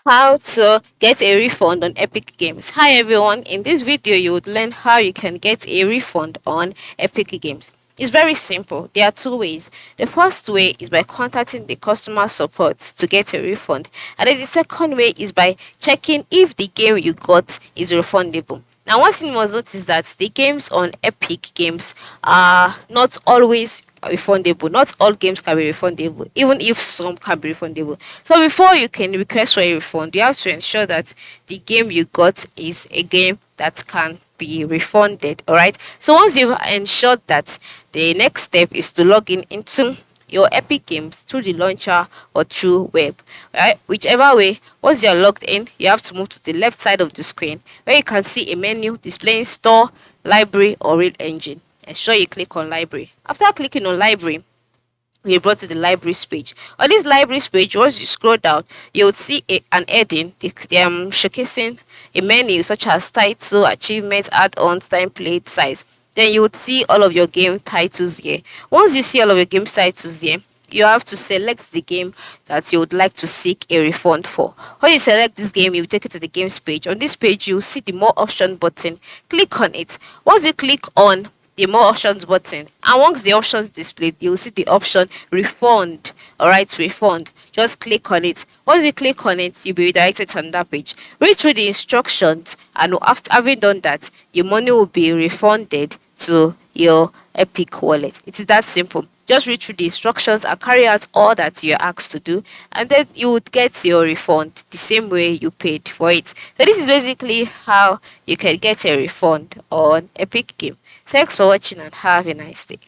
How to get a refund on Epic Games. Hi everyone, in this video you would learn how you can get a refund on Epic Games. It's very simple. There are two ways. The first way is by contacting the customer support to get a refund, and then the second way is by checking if the game you got is refundable. Now, one thing you must notice that the games on Epic Games are not always refundable. Not all games can be refundable, even if some can be refundable. So before you can request for a refund, you have to ensure that the game you got is a game that can be refunded. All right. So once you've ensured that, the next step is to log in into your Epic Games through the launcher or through web. Right? Whichever way, once you're logged in, you have to move to the left side of the screen where you can see a menu displaying store, library, or real engine. Ensure you click on library. After clicking on library, you're brought to the libraries page. On this libraries page, once you scroll down, you would see an heading showcasing a menu such as title, achievements, add-ons, time played, size. Then you would see all of your game titles here. Once you see all of your game titles here, you have to select the game that you would like to seek a refund for. When you select this game, you take it to the games page. On this page, you will see the more option button. Click on it. Once you click on the more options button, and once the options displayed, you will see the option refund. All right, refund. Just click on it. Once you click on it, you'll be redirected to another page. Read through the instructions, and after having done that, your money will be refunded to your Epic wallet. It is that simple. Just read through the instructions and carry out all that you're asked to do, and then you would get your refund the same way you paid for it. So this is basically how you can get a refund on Epic Game. Thanks for watching and have a nice day.